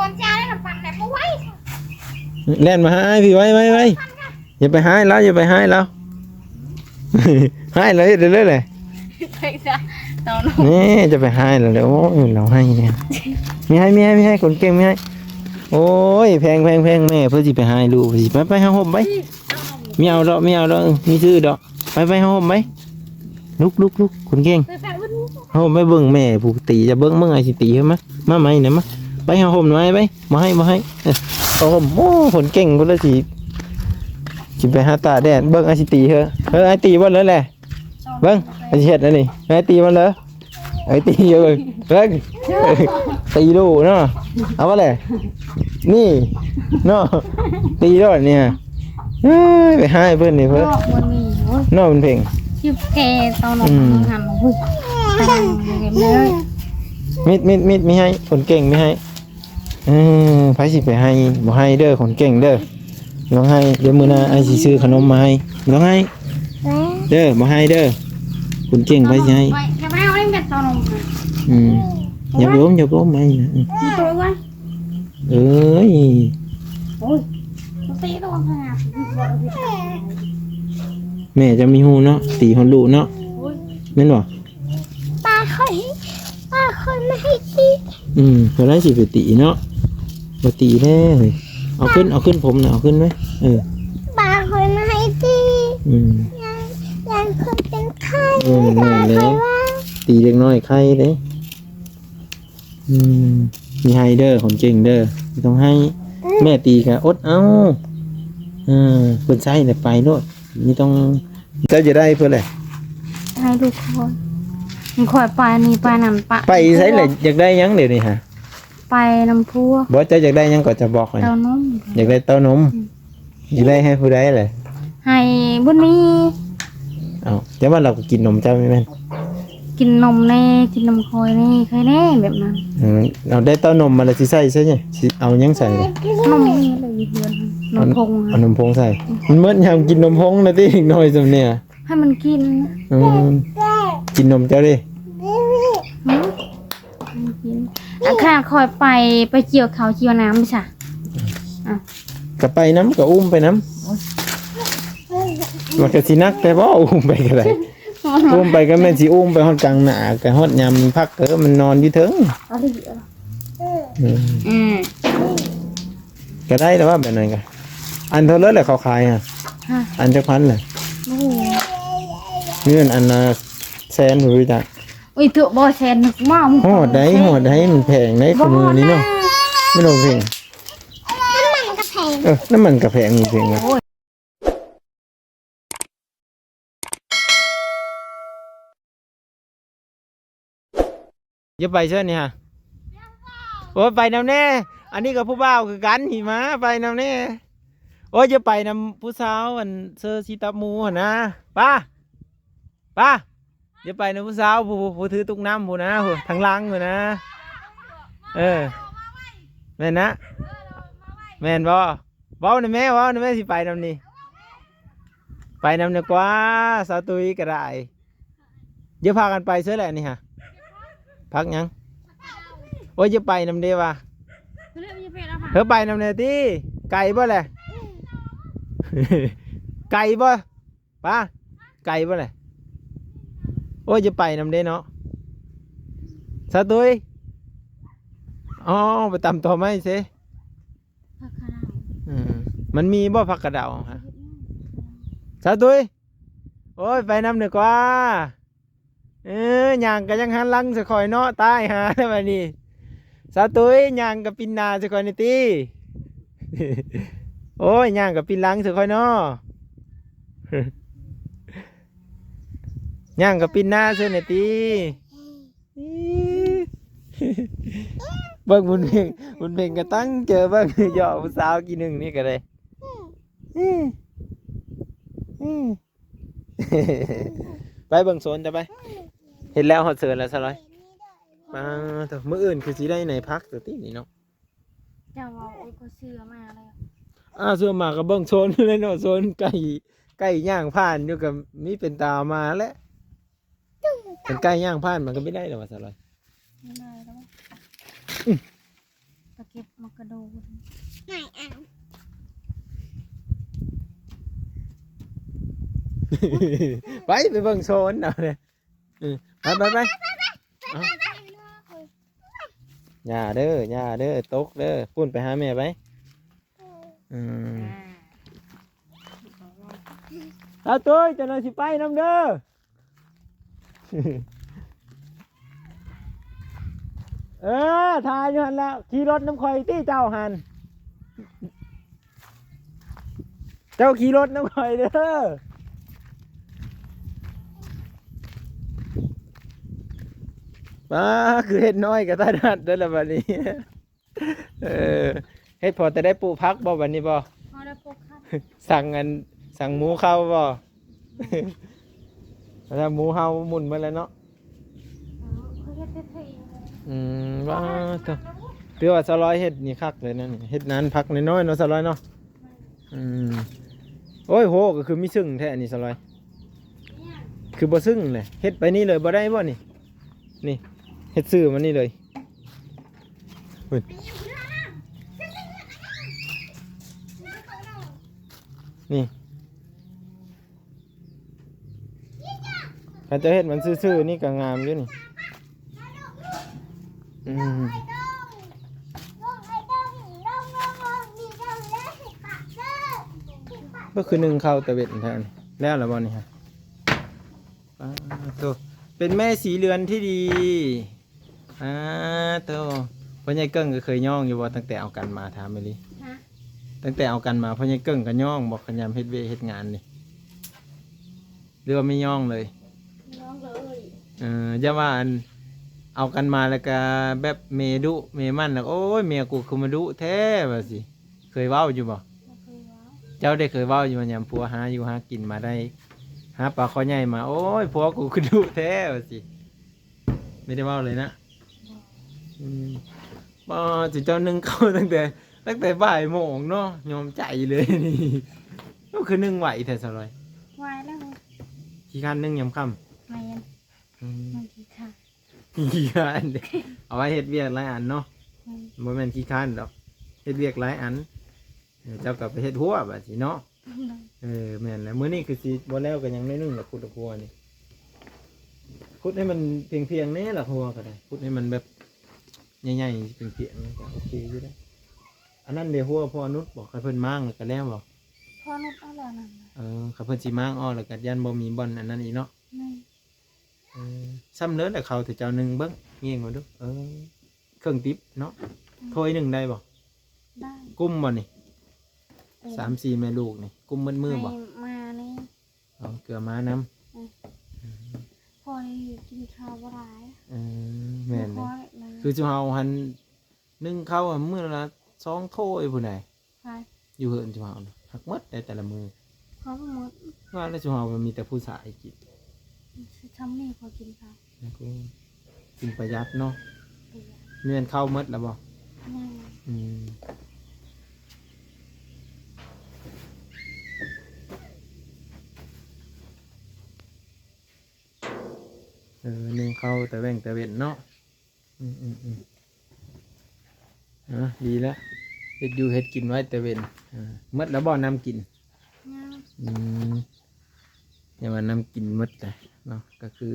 นจ้าได้ปั่นแต่ไม่ไหวแล่นมาให้พี่ไว้อย่าไปให้แล้วอย่าไปให้แล้วให้เลยเดี๋ยวเลย ไปจ้ะตอนนู้น นี่จะไปให้แล้วเดี๋ยวเราให้เนี่ยมีให้คนเก่งมีให้โอ้ยแพงแม่เพื่อที่ไปให้ลูกไปห้าห่มไปไม่เอาดอกมีซื้อดอกไปห้าห่มไปลุกคนเก่งห้าห่มไปเบิ่งแม่ผูกตีจะเบิ่งเมื่อไงสิตีใช่ไหมมาไหมเนี่ยมาไปห้าห่มหน่อยไปมาให้ห้าห่มโอ้คนเก่งก็เลยสิไปหาตาแดดเบิ่งไอสิตีเหรอไอตีวันเลยแหละเบิ่งไอเช็ดนั่นนี่ไอตีวันเลยไอตีเยอะเลยเบิ่งตีดูเนาะเอาวะเลยนี่เนาะตีด้วยเนี่ยไปให้เพื่อนนี่เพื่อน มันมี เนาะมันเพ่ง ชิบแกตอนนู้นหันหุ้ยตั้งเลย มิดไม่ให้คนเก่งไม่ให้ไผสิไปให้บ่ให้เด้อคนเก่งเด้อร้องให้เดี๋ยวมื้อหน้าไอ้สิซื้อขนมมาให้ร้องให้เด้อบ่ให้เด้อคนเก่งไผสิให้ จะไม่เอาเล่นกับตอนนู้น อย่าล้มไหมนะ มีตัวกัน เอ้ย โอ้ยตีตัวขนาด แม่จะมีหูเนาะตีฮอนลูกเนาะแม่นบ่ ป้าเคยไม่ให้ตี เพิ่นได้สิไปตีเนาะบ่ตีแน่เฮ้ยเอาขึ้นผมน่ะเอาขึ้นไหมป้าเคยไม่ให้ตียังเคยเป็นไข้ แม่นแล้วตีเล็กน้อยใครเด้มีให้เด้อคนเก่งเด้อต้องให้แม่ตีกะอดเอาเพิ่นใช้แต่ไปโลดนี่ต้องเจ้าจะได้เพิ่นแหละ ให้ทุกคนมันคอยไปนี่ไปนำปะ ไปใช้แหละอยากได้หยังเดี๋ยวนี้ฮะ ไปนำพัว บ่เจ้าอยากได้หยังก็จะบอกให้ เต้านม อยากได้เต้านมอยากได้ให้ผู้ใดแหละ ให้บุญมี เอาแต่ว่าเราก็กินนมเจ้าไม่แม่น กินนมแน่กินนมคอยแน่เคยแน่แบบนั้น เราได้เต้านมมาแล้วสิใส่ใช่ไหมสิเอาหยังใส่เลย นมนี่เลยเดือนนมพง เอานมพงใส่มันเมื่อยามกินนมพงนะติอีกหน่อยสำเนี่ย ให้มันกิน กินนมเจ้าดิ กินค่ะคอยไปเกี่ยวเขาเกี่ยวน้ำไปจ้ะ ก็ไปน้ำก็อุ้มไปน้ำมันก็สินักแต่ว่าอุ้มไปก็ได้อุ้มไปก็แม่นสิอุ้มไปฮอดกลางหน้าก็ฮอดยามพักมันนอนอยู่เถิงก็ได้แต่ว่าแบบนั้นก็อันเท่าเลยแหละเขาขายอ่ะอันจะพันเลยเงื่อนอันแสนหรือจ้ะ อุ้ยตัวบ่แซนนึกมาก หอดได้มันแพงในขมือนี้เนาะไม่ลงเพลงน้ำมันกระแพงมีเพลงนะอย่าไปเช่นนี่ฮะโอ้ยไปนำแน่อันนี้กับผู้บ่าวคือกันหิมะไปนำแน่โอ้ยจะไปนำผู้สาวอันเซอร์ซีตับมูหนะป้าอย่าไปนำผู้สาวผู้ถือตุกน้ำผู้นะผู้ทางลังผู้นะแม่นนะแม่นบ่เว้าในแม่สิไปนำนี่ไปนำดีกว่าสาวตุ้ยก็ได้เดี๋ยวพากันไปเสื้อแหละนี่ฮะพักยังโอ้ยจะไปนำเดียวว่ะเธอไปนำเดียวที่ไก่บ่แหละ ไก่บ่ป้าไก่บ่แหละโอ้ยจะไปนำเดียวเนาะสาวตุ้ยอ๋อไปตำตัวไหมสิมันมีบ่ผักกระเดาฮะสาวตุ้ยโอ้ยไปนำดีกว่าย่างก็ยังหันหลังจะคอยเนาะตายหาได้แบบนี้สาวตุ้ยย่างกับปินนาจะคอยในตีโอ้ยย่างกับปินหลังจะคอยเนาะย่างกับปินนาเสื้อในตีเบิ่งบุญเพ่งก็ตั้งเจอเบิ่งหยอกสาวกี่หนึ่งนี่ก็ได้ไปเบิ่งโซนจะไปเห็นแล้วหอดเสือแล้วสลอยมาแต่เมื่ออื่นคือสิได้ในพักตัวที่นี่เนาะ จะว่าโอ้ยก็เชื่อมาเลย เสือมากับเบิ่งโซนเลยเนาะโซนไก่ย่างผ่านอยู่กับมีเป็นตามาแล้วเป็นไก่ย่างผ่านมันก็ไม่ได้หรอกว่าสลอย ไม่ได้แล้วตะเก็บ มากระโดด ไหนอ่ะ ไปเบิ่งโซนเอาเลยไปเอาอย่าเด้อตกเด้อพุ่นไปหาแม่ไปอืมเอาตุ้ยจะนอนสิไปน้ำเด้อ ถ่ายอยู่หันแล้วขี่รถน้ำข่อยที่เจ้าหันเจ้าขี่รถน้ำข่อยเด้อป้าคือเฮ็ดน้อยกับตาดัดเด้อละบัดนี้ เฮ็ดพอแต่ได้ปลูกพักบ่บัดนี้บ่ พอได้ปกครับ สั่งหมูเข้าบ่ แล้วหมูเฮาหมุนมาแล้วเนาะ เขาเฮ็ดเท่ๆ ว้าตัวเปรียวว่าสลอยเฮ็ดนี่คักเลยนะนี่เฮ็ดนานพักน้อยๆเนาะสลอยเนาะโอ้ยโหก็คือมีซึ่งแท้นี่สลอยคือบ่ซึ่งเลยเฮ็ดไปนี่เลยบ่ได้บ่นี่นี่เฮ็ดซื้อมานี่เลยนี่ถ้าจะเฮ็ดมันซื่อๆนี่ก็งามอยู่นี่ก็คือหนึ่งเข้าตะเวนแทนแล้วหรือบ่นี่ฮะตัวเป็นแม่สีเรือนที่ดีตัวพ่อใหญ่เกิ้งก็เคยย่องอยู่ว่าตั้งแต่เอากันมาถามไปเลยตั้งแต่เอากันมาพ่อใหญ่เกิ้งก็ย่องบอกขยำเฮ็ดเวเฮ็ดงานนี่หรือว่าไม่ย่องเลย น้องเลย อย่าว่าอันเอากันมาแล้วก็แบบเมดุเมมันแล้วโอ้ยเมียกูคือมาดุแท้ว่าสิเคยเว้าอยู่บ่ บ่เคยว่า เจ้าได้เคยเว้าอยู่ว่ายามผัวหาอยู่หากินมาได้หาปลาคอใหญ่มาโอ้ยผัวกูคือดุแท้ว่าสิไม่ได้เว้าเลยนะบ่สิเจ้านึ่งเข้าตั้งแต่บ่ายโมงเนาะยอมใจเลยนี่ก็คือนึ่งไหวแท้ซะเลย ไว้แล้ว ขี้คันนึ่งยามค่ำ แม่นมันกี่ค่ะ ขี้คันเด้เอาไว้เฮ็ดเวียกหลายอันเนาะบ่แม่นขี้คันดอกเฮ็ดเวียกหลายอันเจ้าก็ไปเฮ็ดหัวบัดสิเนาะแม่นแล้วมื้อนี้คือสิบ่แล้วก็ยังน้อยนึงล่ะขุดหัวนี่ขุดให้มันเพียงๆแน่ล่ะหัวก็ได้ขุดให้มันแบบใหญ่ๆเพียงๆก็โอเคอยู่ได้อันนั้นเดี๋ยวหัวพ่อนุชบอกให้เพิ่นมางแล้วก็แล้วบ่ พอนุดเอาแล้วนั่น เขาเพิ่นสิมางอ้อแล้วก็ยันบ่มีบ่อนอันนั้นอีกเนาะ นี่ ซ้ำเลิศแต่เขาถือเจ้าหนึ่งเบิ้งเงี้ยมาดูเครื่องติ๊บเนาะถ้วยหนึ่งได้บ่ ได้ กุ้มบ่นี่3-4แม่ลูกนี่กุ้มมือบ่ มานี่ เกลือม้าน้ พอได้กินข้าวบ่หลาย ำแม่นเลยคือจุเฮาหันนึ่งข้าวมื้อละ2ถ้วยผู้ใด ใช่ อยู่เฮือนจุเฮาน่ะหักหมดได้แต่ละมื้อ เขาบ่หมด ว่าแล้วจุเฮามันมีแต่ผู้ชายกิน ทำนี่พอกินข้าว แล้วก็กินประหยัดเนาะ เปียก เมียนข้าวหมดแล้วบ่ ยัง นึ่งข้าวแต่แบ่งแต่เว้นเนาะดีแล้วเฮ็ดอยู่เฮ็ดกินไว้แต่เว้นหมดแล้วบ่น้ำกิน ยัง อย่าว่าน้ำกินหมดเลยเนาะก็คือ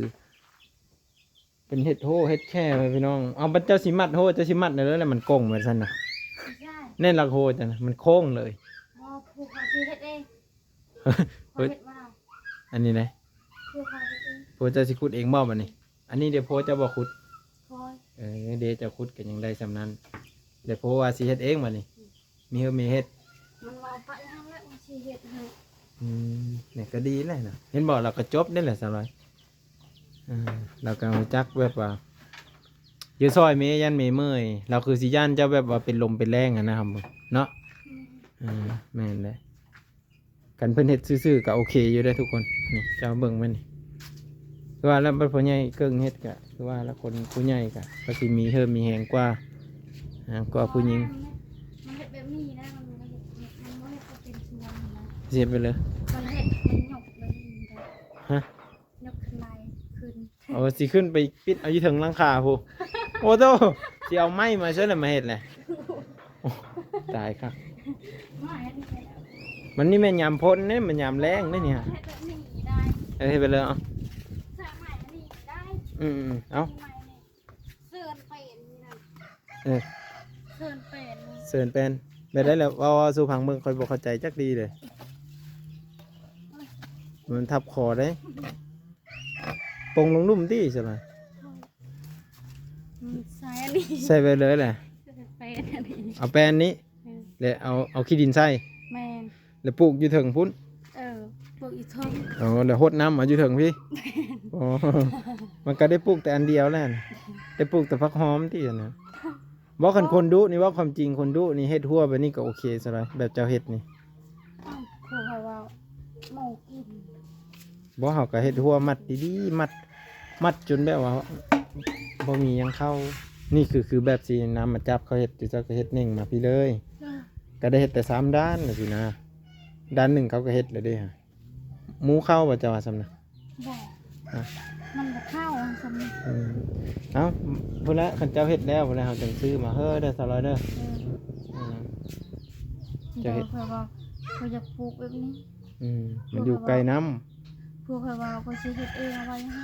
เป็นเห็ดโหเห็ดแค่ไปพี่น้องเอาบัดเจ้าสิมัดโหเจ้าสิมัดเลยแล้วมันโก่งเหมือนซั่นน่ะ ใช่ แน่นหลักโหจ้ะนะมันโค้งเลย พอผูกเขาชีเฮ็ดเองพอเฮ็ดมาเอา อันนี้นะ ผูกเขาเฮ็ดเอง โพเจ้าสิขุดเองบ่บัดนี้ อันนี้เดี๋ยวโพเจ้าบ่ขุด คอย เดี๋ยวเจ้าขุดก็ยังได้สำนั้นเดี๋ยวโพว่าสิเฮ็ดเองบัดนี้มีเฮ็ด มันว่าไปทางแล้วมันชีเฮ็ดให้ เนี่ยก็ดีเลยนะเห็นบอกเราก็จบได้แหละสำหรับเราก็รู้จักแบบว่าอยู่ซอยเมยันเมเมยเราคือสิย่านเจ้าแบบว่าเป็นลมเป็นแรงอะนะครับเนาะแม่นเลยกันเพิ่นเฮ็ดซื่อๆก็โอเคอยู่ได้ทุกคนนี่เจ้าเบิ่งมันนี่คือว่าแล้วพ่อใหญ่เกิ้งเฮ็ดก็คือว่าแล้วคนผู้ใหญ่ก็สิมีเฮิมมีแหงกว่าผู้หญิง มันเฮ็ดแบบนี้นะมันบ่เฮ็ดเป็นส่วนนะ เสียไปเลย มันเฮ็ดมันหยกเลย ฮะ ยกขึ้นไหลขึ้น เอาสิขึ้นไปปิดเอาอยู่ถึงหลังคาพูโอ้โตสิเอาไม้มาช่วยแล้วมาเฮ็ดแหละ ตายครับ ไม่อันนี้แล้ว มันนี่แม่นยามพ้นเนี่ยมันยามแรงเนี่ย ให้แบบนี้ได้ เอ้ยไปเลยเอา สาใหม่อันนี้ได้ เอา ใหม่นี่เสื้อเป็นนี่นะ เออ เสื้อเป็น เสิร์นเป็นไปได้แล้วว่าสู่พังเบิ่งคอยบอกเข้าใจจักดีเลยมันทับคอได้ปงลงนุ่มที่ใช่ไหม ใส่อันนี้ ใส่ไปเลยแหละ เป็นอันนี้ เอาแปลนนี้แล้วเอาขี้ดินใส่ แมน แล้วปลูกอยู่ถึงพุ่น พวกอีทง อ๋อแล้วหดน้ำมาอยู่ถึงพี่อ๋อมันก็ได้ปลูกแต่อันเดียวแล้วน่ะได้ปลูกแต่พักหอมที่นะบอกกันคนดุนี่ว่าความจริงคนดุนี่เฮ็ดหัวแบบนี้ก็โอเคสบายแบบเจ้าเฮ็ดนี่ พวกเขาว่าหมูกิน บ่เฮาก็เฮ็ดหัวมัดดีๆมัดจนแบบว่าบ่มีหยังเข้านี่คือแบบสิน้ำมาจับเขาเฮ็ดอยู่เจ้าก็เฮ็ดเน่งมาพี่เลย ก็ได้เฮ็ดแต่3ด้านน่ะสินะด้านหนึ่งเขาก็เฮ็ดแล้วเด้ฮะหมูเข้าบ่เจ้าว่าซั่นน่ะ บอก ฮะ มันบอกข้าวสำนึก เอ้าพุ่นละคันเจ้าเฮ็ดแล้วพุ่นละเฮาจังซื้อมาเฮ้อเด้อ200เด้ออืม เดี๋ยวเขาว่าเขาจะปลูกแบบนี้ มันอยู่ไกลน้ำ พวกเขาว่าเขาจะเฮ็ดเองเอาไว้ให้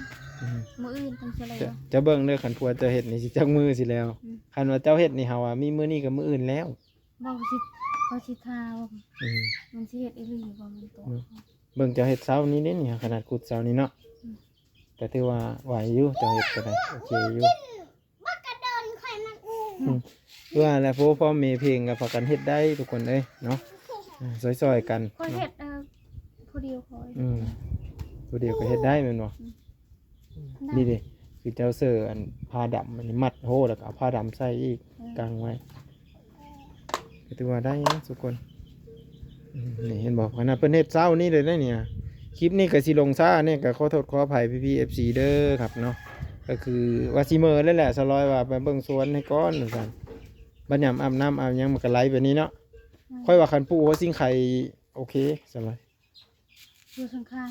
มืออื่นต้องเฉลย จะเบิ่งเด้อคันผัวเจ้าเฮ็ดนี่สิจักมือสิแล้วคันว่าเจ้าเฮ็ดนี่เฮาว่ามีมื้อนี้กับมื้ออื่นแล้ว บอกสิเขาสิทาว่า อืม มันสิเฮ็ดอีหลีบ่มันโต เบิ่งเจ้าเฮ็ดเช้านี้นี่ขนาดขุดเช้านี้เนาะก็ถือว่าไหวอยู่เจ้าเฮ็ดก็ได้โอเคอยู่ บักกระโดนข่อยมากู เพื่อแล้วพ่อแม่เพลงก็พากันเฮ็ดได้ทุกคนเอ้ยเนาะซอยๆกัน ก็เฮ็ดผู้เดียวคอย ผู้เดียวก็เฮ็ดได้แม่นบ่นี่ดิคือเจ้าเสื้ออันผ้าดำอันนี้มัดโหแล้วก็เอาผ้าดำใส่อีกกางไว้ก็ถือว่าได้นะทุกคนนี่เห็นบอกขนาดเพิ่นเฮ็ดเช้านี้เลยนะเนี่ยคลิปนี้ก็สิลงช้าเนี่ยก็ขอโทษขออภัยพี่ๆ FC เด้อครับเนาะก็คือว่าสิมื้อแล้วแหละสลอยว่าไปเบิ่งสวนให้ก่อนว่าซั่นบัดยามอาบน้ำอาบหยังมันก็ไหลแบบนี้เนาะค่อยว่าคันปลูกหัวสิงไข่โอเคสลอย อยู่ข้าง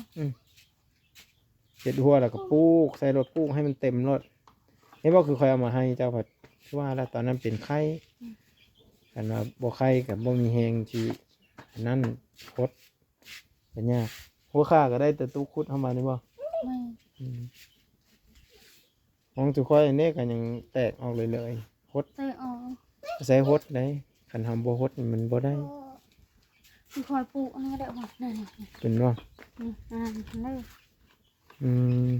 เฮ็ดหัวแล้วก็ปลูกใส่รถปลูกให้มันเต็มรถนี่บ่คือค่อยเอามาให้เจ้าผัดว่าแล้วตอนนั้นเป็นไข้กันว่าบ่ไข้กับบ่มีแฮงที่นั่นคดเป็นยากหัวข้าก็ได้แต่ตู้คุดเข้ามานี่บ่ ๆไม่ มองจุค่อยอันนี้ก็ยังแตกออกเลยคด เตะออก ใส่คดได้คันทำบ่คดนี่มันบ่ได้ สิคอยปลูกอันนี้ก็ได้บ่นั่น เป็นบ่ เลย อืม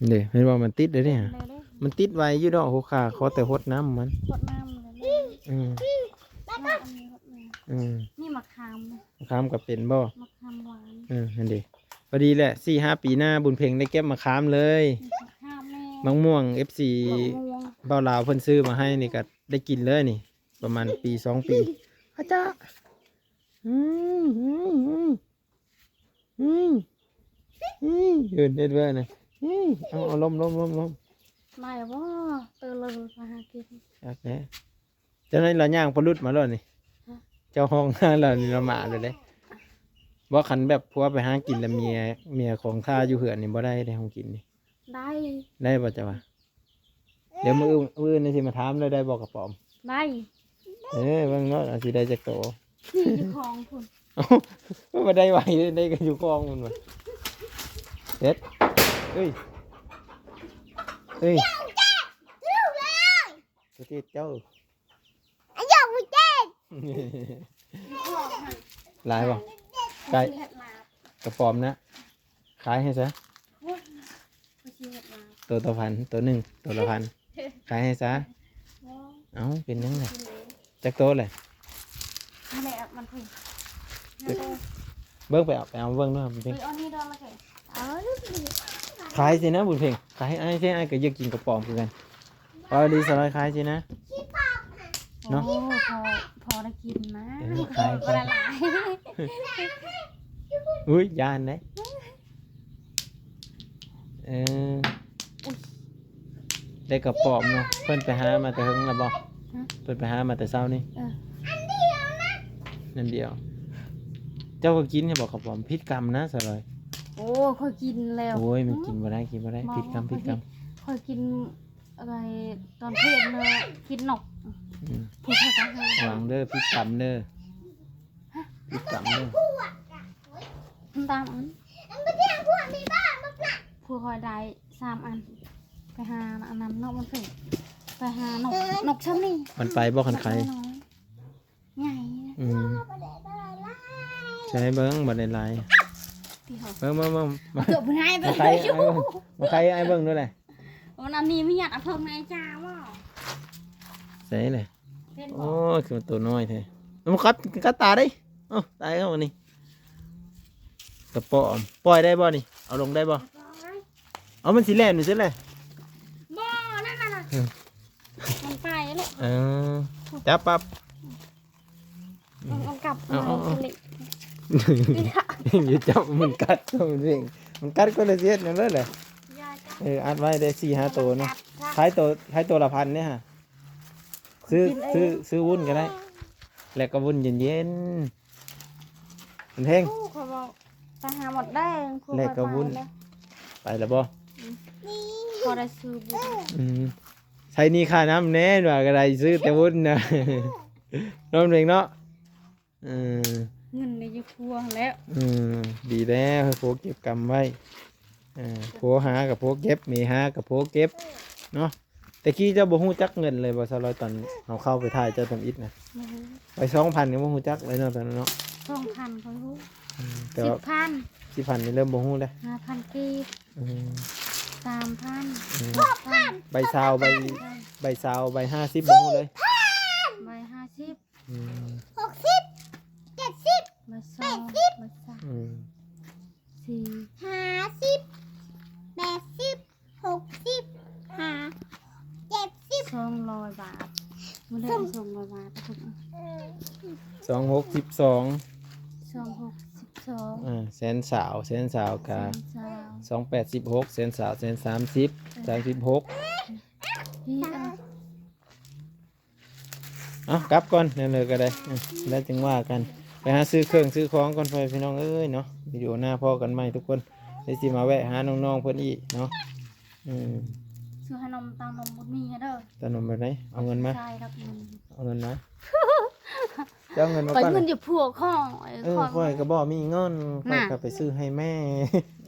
เดี๋ยวเห็นว่ามันติดเลยเนี่ย เลย มันติดไว้อยู่ดอกหัวข้าขอแต่คดน้ำมัน กดน้ำเลย อืม อันนี้กดน้ นี่มะขาม มะขามกับเป็นบ่ มะขามหวาน นั่นดิพอดีแหละ4-5 ปีหน้าบุญเพ็งได้เก็บมะขามเลย มะขามแม่ มะม่วง FC ม่วง เบ้าลาวเพิ่นซื้อมาให้นี่ก็ได้กินเลยนี่ ประมาณปี2 ปีอาจารย์ยืนเฮ็ดเว้ยนะเอาล้ม ได้บ่เตอเลยมาหากิน อยากแหน่เจ้านั้นเราย่างพลุดมาแล้วนี่เจ้าห้องหน้าเรานี่เรามาเลยเด้บ่คันแบบผัวไปหากินแล้วเมียของข้าอยู่เหือนนี่บ่ได้ได้ของกินนี่ ได้ ได้บ่จ้ะวะเดี๋ยวมื้อนี่สิมาถามเลยได้บ่กระป๋อม ได้ เบิ่งเนาะอาจสิได้จักโต นี่เจ้าของคุณ เอ้าบ่ได้ไหวได้กันอยู่กองมันว่ะเฮ็ดเอ้ยลูกเลย ตัวที่เจ้า อายุไม่เจ็ด หลายบ่ไก่ เห็ดลาบ กระป๋อมนะขายให้ซะ ก็ชีเห็ดลาบ ตัวพันตัวหนึ่งตัวละพันขายให้ซะ ว้าว เอ้าเป็นยังไงจักโตเลย นี่แหละมันเพิ่ง เบิ้งไปเอาเบิ้งด้วยบุญเพ่ง เอานี่ดอนละแก เอาลูกดิ ขายสินะบุญเพ่งขายให้ไอ้ใช่ไอ้ก็อยากกินกระป๋อมคือกันพอดีสลายขายสินะ เนาะ โอ้พอได้กินนะ ขาย ละลาย อุ้ยยานได้เออได้กระป๋อมเนาะเพิ่นไปหามาแต่เฮิงแล้วบ่เพิ่นไปหามาแต่เช้านี่นั่นเดียว เจ้าก็กินให้บอกกระป๋อมพิษกรรมนะสลาย โอ้ค่อยกินแล้ว โอ้ยมันกินบ่ได้พิษกรรม ค่อยกินอะไรตอนเพลนเลยกินหนก ผู้ชายตาหาว างเด้อพี่ต่ำเด้อพี่ต่ำเด้อ ตามอัน มันเที่ยงพวกมีบ้ามาปะ ผู้คอยได้3 อันไปหาอันนั้นนกมันสิไปหานกช่ำนี่ มันไปบ่คันใคร ใหญ่ ประเดี๋ยวอะไรล่ะ ใช้เบิ้งบ่ได้หลาย ที่เขา เบิ้งมา เกือบให้ไป มาใคร อยู่ มาใครไอ้เบิ้งด้วยเลย วันนั้นนี่ไม่อยากเอาเพิ่มในจ้าว่า ใส่เลย เป็นบ โอ้ อก ยคือตัวน้อยแท้มันกัดตาได้เอ้าตายเข้ามานี่กระป๋อมปล่อยได้บ่นี่เอาลงได้บ่เอามันสิแล่นนี่ซิเลย บ่นั่นน่ะมันไปลูก เออจับปั๊บ มันกลับ เอา มาเลย อย่าจับมันกัดมันเองมันกัดก็เลยเสียดนั่นเลยแหละ ยาจ้า อัดไว้ได้4-5ตัวเนาะขายตัวละ1,000เนี่ยฮะซื้อวุ้นก็ได้แล้วก็วุ้นเย็นๆมันแห้ง คู่เขาบอกไปหาหมดได้คู่ แลกกับวุ้น ไปแล้วบ่ พอได้ซื้อบุญ ใช้นี่ค่าน้ำแน่หน่อยก็ได้ซื้อแต่วุ้นนะ น้องเองเนาะเออ เงินในยี่ครัวแล้ว ดีแล้วให้โฟเก็บกำไว้โฟหากับโฟเก็บมีหากับโฟเก็บเนาะแต่กี้เจ้าบ่ฮู้จักเงินเลยบ่ซะร้อยตอนเอาเข้าไปถ่ายเจ้าทำอิฐนะ ไม่รู้ ไป2,000ก็บ่ฮู้จักเลยเนาะตอนนั้นเนาะ 2,000เขารู้ แต่ว่า 10,000 4,000นี่เริ่มบ่ฮู้แล้ว 5,000กีบ อืม 3,000 ใบซาวใบซาวใบ50บ่ฮู้เลย ใบ50 อืม ใบ2ใบ3 อืม 4 50 80 60 200 บาทมันได้200 บาททุก 262 262 แสนสาวกะ สาว 286แสนสาวแสน30 36 พี่อัน กลับก่อนนั่นเลยก็ได้แล้วจึงว่ากันไปหาซื้อเครื่องซื้อของก่อนไปพี่น้องเอ้ยเนาะวิดีโอหน้าพ่อกันใหม่ทุกคนได้สิมาแวะหาน้องๆเพิ่นอีกเนาะซื้อให้นมตามนมบุญมีให้เด้อ ตาหนมแบบไหนเอาเงินมา ใช่ครับเงิน เอาเงินมาเจ้าเงินมา ไป ก่อน เงินอยู่ผัวข้อ ค่อยก็บ่มีเงินค่อยก็ไปซื้อให้แม่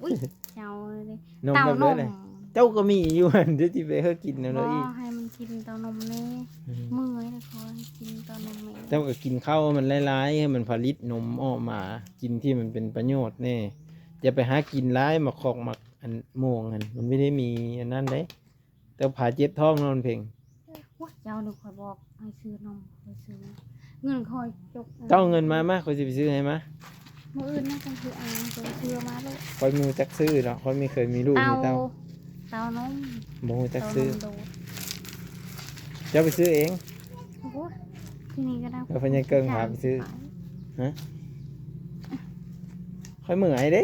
อุ้ยเจ้าเลย นม เต้า แบบ น นี้ ม เลยเจ้าก็มีอยู่หั่นเดี๋ยวสิไปเฮ็ดกินเอาเล บ่ ยอีก ให้มันกินเต้านมนี่มือเลยคอยกินเต้านมนี่ เจ้าก็กินข้าวมันหลายๆให้มันผลิตนมออกมากินที่มันเป็นประโยชน์แน่อย่าไปหากินหลายมาคอกมาอันโมงอันมันไม่ได้มีอันนั้นเด้แต่ผาเจ็บท้องนอนเพ่ง ว้าเจ้าดูคอยบอกให้ซื้อนมคอยซื้อเงินคอยจก เจ้าเอาเงินมาเขาจะไปซื้อให้มา มืออื่นนะกันคือซื้อมาลูก คอยมีจักซื้อเนาะคอยไม่เคยมีลูกมีเต้า เต้านม บ่ฮู้จัก เต้า ซื้อน มโดด เจ้าไปซื้อเอง โอ้โหที่นี่ก็ได้ แล้วเพิ่นยังเกิงพาไปซื้อ คอยเหมื่อยเด้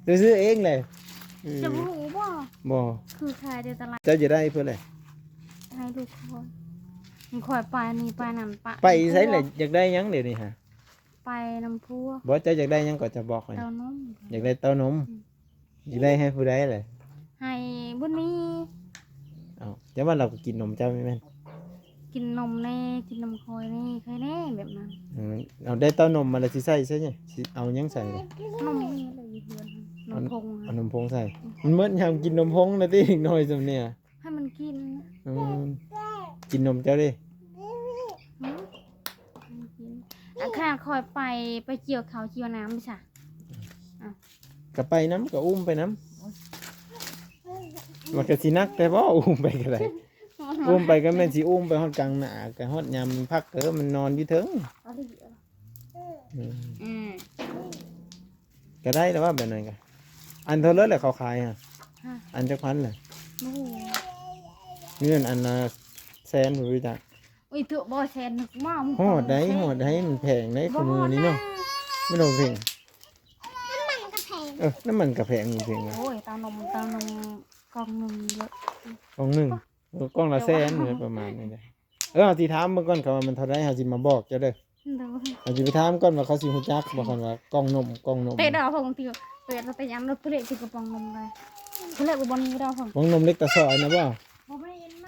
ไปซื้อเองเลยอืม จะรู้บ่ บ่ คือขายเดียวตลาด เจ้าจะได้เพื่ออะไร ให้ลูกคนมันคอยไปนี่ไปนำปะ ไปไสแหละอยากได้หยังเดี๋ยวนี้ฮะ ไปนำพัว บ่เจ้าอยากได้หยังก็จะบอกให้ เต้านม อยากได้เต้านมอยากได้ให้ผู้ใดเลย ให้บุญมี เอาแต่ว่าเราก็กินนมเจ้าไม่แม่น กินนมแน่กินนมคอยแน่ใครแน่แบบนั้น เอาได้เต้านมมาแล้วสิใส่ใช่ไหมสิเอาหยังใส่เลย นมนี่เลยอยู่เดือนนมพง เอานมพงใส่ มันเหมื่อนยามกินนมพงนะที่อีกหน่อยสำเนี่ย ให้มันกิน อืมกินนมเจ้าดิ ให้มันกินอันขนาดคอยไปเกี่ยวเขาเกี่ยวน้ำไม่ใช่ ก็ไปน้ำก็อุ้มไปน้ำมันก็สินักแต่ว่าอุ้มไปก็ได้อุ้มไปก็แม่นสิอุ้มไปฮอดกลางหน้าก็ฮอดยามพักมันนอนอยู่เถิง เอาดิ อืม อืม ก็ได้แล้วว่าแบบนั้นก็อันเท่าไรแหละเขาขายฮะ ฮะ อันจักพันเลย โอ้โห เงินอันละแสนบ่รู้จัก อุ้ยตัวบอแซนนึกมาก ฮอดได้มันแพงได้ขโมยนี้เนาะไม่ต้องแพง น้ำมันกระแพงจริงๆนะ โอ้ยเตานมกล่องหนึ่งเยอะ กล่องหนึ่งกล่องละแสนเลยประมาณนี้เลยเอาสิถามเมื่อก่อนเขาว่ามันเท่าไรเขาสิมาบอกเจ้าเด้อ เดี๋ยว เขาสิไปถามก่อนว่าเขาสิฮู้จักบอกกันว่ากล่องนม เตะดาวของตีเตะเราไปย้ำเราเปลี่ยนที่กระป๋องนมเลยเปลี่ยนกับบอลนี้ดาวของ กล่องนมเล็กตะซอยนะบ่ บ่ไม่เห็นไหม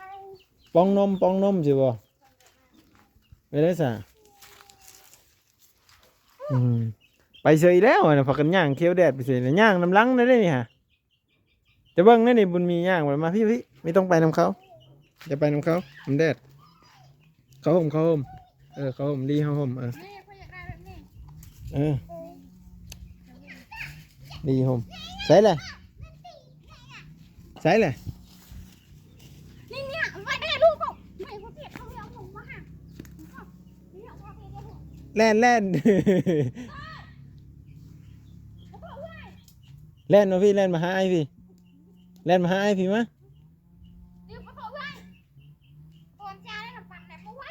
ป้องนมสิบ่ไปได้ซะไปเฉยแล้วน่ะพากันย่างเที่ยวแดดไปเฉยน่ะย่างน้ำหลังนั่นได้นี่ฮะจะเบิ่งนั่นนี่บุญมีย่างมาพี่ไม่ต้องไปนำเขาอย่าไปนำเขามันแดดเขาห่มเขาห่มดีเขาห่มนี่พ่ออยากได้แบบนี้ ดีห่มใส่เลยนี่เนี่ยไปได้ลูกเขาไม่เขาเปียกเขาเอาผมมาค่ะแล่น แล่นมาพี่แล่นมาหาไอพี่แล่นมาหาไอพี่มะ เดี๋ยวเขาบอกว่าโอนจ้าได้หรือเปล่าแต่เขาไว้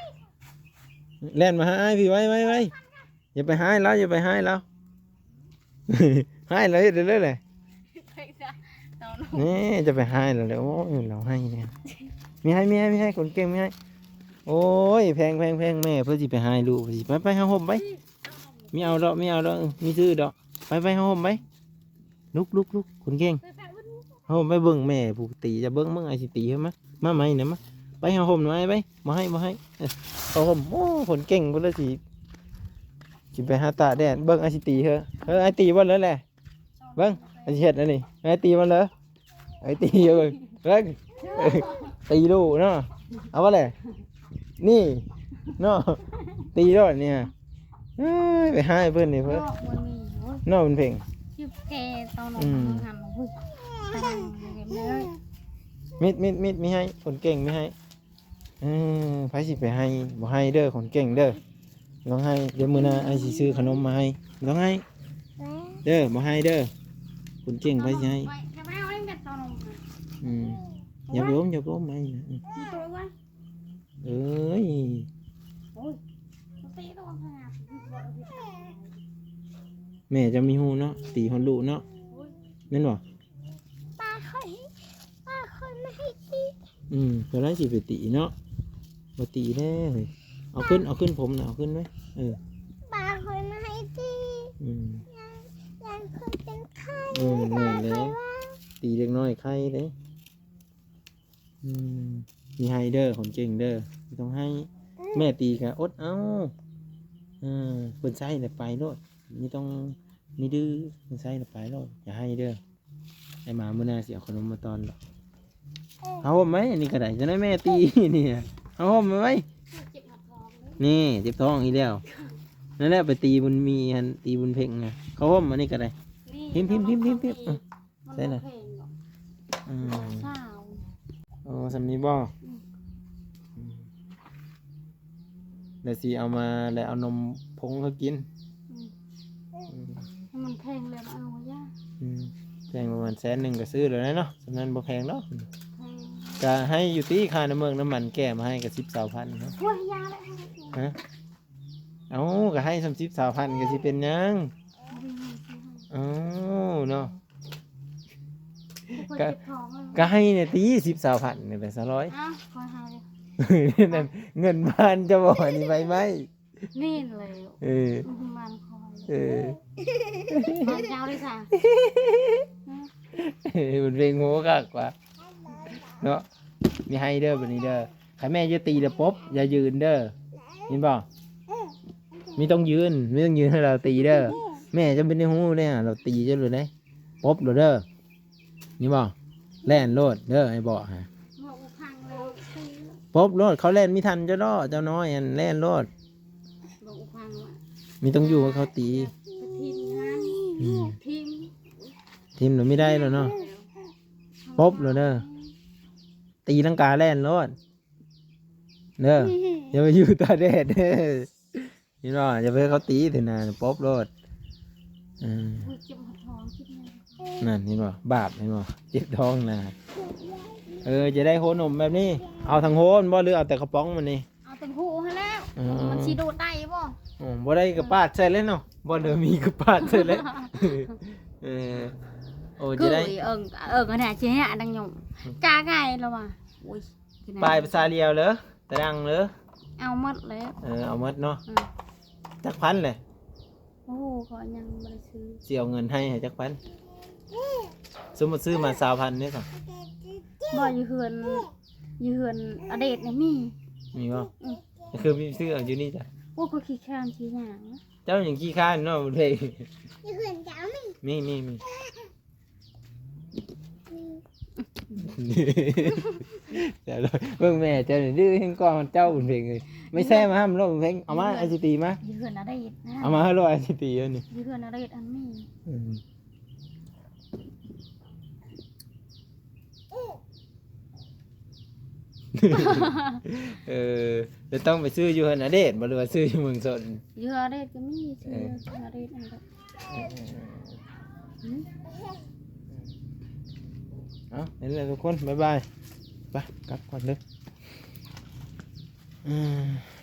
แล่นมาหาไอพี่ไว้อย่าไปหาแล้วอย่าไปหาแล้ว ให้เลยเดี๋ยวเลยนี่จะไปให้แล้วเดี๋ยวเราให้เนี่ยมีให้คนเก่งมีให้โอ้ยแพงแม่เพื่อสิไปให้ลูกสิไปหาห่มไปมีเอาดอกมีซื้อดอกไปหาห่มไปลุกคนเก่งหาห่มไปเบิ่งแม่ผูกตีจะเบิ่งมึงไอสิตีใช่ไหมมาไหมเนี่ยมาไปหาห่มหน่อยไปมาให้เอาห่มโอ้คนเก่งเพื่อสิไปหาตาแดดเบิ่งไอสิตีไอตีวันแล้วแหละเบิ่งไอสิเฮ็ดนั่นนี่ไอตีวันเลยไอตีเบิ่งตีลูกเนาะเอาวะเลยนี่เนาะตีด้วยเนี่ยไปให้เพื่อนนี่เพื่อนเนาะมันเพ่ง ชื่อแกตอนนอนหันมาพึ่งมิดมีให้คนเก่งไม่ให้ไผสิไปให้บ่ให้เด้อคนเก่งเด้อต้องให้เดี๋ยวมื้อหน้าไอ้สิซื้อขนมมาให้ต้องให้เด้อบ่ให้เด้อคนเก่งไผสิให้อย่าโยมไอ้นะเอ้ยแม่จะมีหูเนาะตีฮอนลูเนาะนั่นบ่ป้าเคยไม่ให้ตี เพิ่นได้สิไปตีเนาะบ่ตีแน่เฮ้ยเอาขึ้นผมน่ะเอาขึ้นไว้ป้าเคยไม่ให้ตียังเคยเป็นไข้แม่นแล้วตีเล็กน้อยไข้เด้มีให้เด้อคนเก่งเด้อต้องให้แม่ตีก็อดเอาเพิ่นใช้แล้วไปโลดนี่ต้องนี่ดื้อเพิ่นใช้แล้วไปโลดอย่าให้เด้อไอ้หมามื้อหน้าสิเอาขนมมาตอนหรอกเอาห่มไหมนี่ก็ได้จะได้แม่ตีนี่เอาห่มไหมนี่เจ็บท้องอีแล้วนั่นแหละไปตีบุญมีฮันตีบุญเพ่งไงเขาห่มอันนี้ก็ได้พิมใช่เลยโอ้สำนีบ่เดี๋ยวสิเอามาแล้วเอานมผงเขากินมันแพงเลยเอาย่าแพงประมาณ100,000ก็ซื้อเลยเนาะสำนั้นบ่แพงเนาะก็ให้อยู่ที่ค่าน้ำเมืองน้ำมันแก้มาให้กับ10-20,000ครับช่วยยาเลยฮะเอาก็ให้10-20,000ก็สิเป็นยังเนาะก็ให้เนี่ยตี10-20,000เนี่ยไป100นั่นเงินบ้านจะบอกนี่ไปไหมนี่เลยมันคอยยาวเลยค่ะมันเป็นโง่กว่าเนาะมีให้เด้อแบบนี้เด้อใครแม่จะตีเด้อป๊บอย่ายืนเด้อยินบ่ไม่ต้องยืนให้เราตีเด้อแม่จะเป็นในหูเนี่ยเราตีจะหรือไงป๊บหรือเด้อยินบ่แล่นโลดเด้อไอ้บ่ฮะป๊บโลดเขาแล่นไม่ทันเจ้าน้อยอันแล่นโลดมีต้องอยู่กับเขาตีทีมหนูไม่ได้แล้วเนาะป๊บหรือเด้อตีลังกาแล่นรถเด้ออย่าไปอยู่ตาแดดเด้อนี่เนาะอย่าไปเขาตีถึงนะป๊บรถนั่นนี่บ่บาปนี่บ่เจ็บท้องนะจะได้โคนมแบบนี้เอาทั้งโคนบ่หรือเอาแต่กระป๋องมันนี่เอาทั้งหูให้แล้วมันชีดูดได้บ่บ่ได้กระปาดใส่เลยเนาะบ่เดี๋ยวมีกระปาดใส่เลยโอ้จะได้cái này chế hạ đang nhộng cá gai đâu mà ui ปลายภาษาเลียวเหรอตะดังเหรอเอามัดเลยเอามัดเนาะจักพันเลยโอ้ขอยังไม่ได้ซื้อเสียเงินให้จักพันสมมติซื้อมา20,000เนี่ยค่ะบ่อยู่เฮือน ยืนอเดชเนี่ยมี มีบ่คือมีซื้อเอาอยู่นี่จ้ะ พวกก็ขี้ข้านขี้หยางนะ เจ้าอย่างขี้ข้านเนาะเด้ นี่คือเจ้ามี มีเดี๋ยวเบิ่งแม่เจ้านี่ดื้อแห่งก่อนเจ้าเพลงเลยไม่แซ่มาห้ามโลกเพลงเอามาไอซิตีมา ยืนอเดชนะ เอามาให้โลกไอซิตีอันนี้ ยืนอเดชอันมี เออจะต้องไปซื้ออยู่หั่นน่ะเดชบ่หรือว่าซื้ออยู่เมืองสน ยืนอเดชก็มีชื่ออเดชอันก็ เอาเห็นแล้วทุกคนบ๊ายบายไปกลับก่อนเด้อ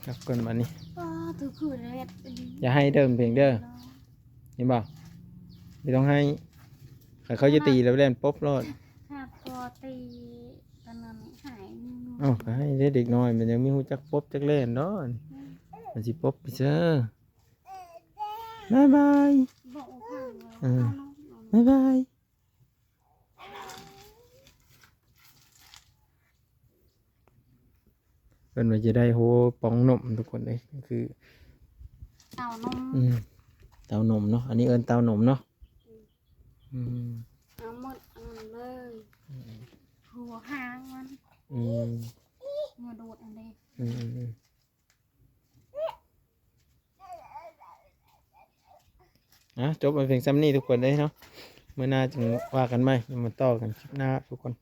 กลับก่อนบัดนี้ ป้าถือคืออเดช อย่าให้เดิมเพลงเด้อเห็นบ่ไม่ต้องให้เขาจะตีแล้วเล่นป๊บรอด หากตัวตีตอนนั้นหาย เอ้าก็ให้เด็กน้อยมันยังมีฮู้จักป๊บจักเล่นเนาะมันสิป๊บไปเด้อบ๊ายบาย บอกว่า บ๊ายบายเพิ่นว่าจะได้โหปองนมทุกคนเลยก็คือ เต่านม เต้านมเนาะอันนี้เอิ้นเต้านมเนาะ เอาหมดอันเลยหัวหางมัน มาดูดอันนี้ จบมาเพียงซ้ำนี้ทุกคนเลยเนาะเมื่อหน้าจึงว่ากันไหมมาต่อกันคลิปหน้าทุกคน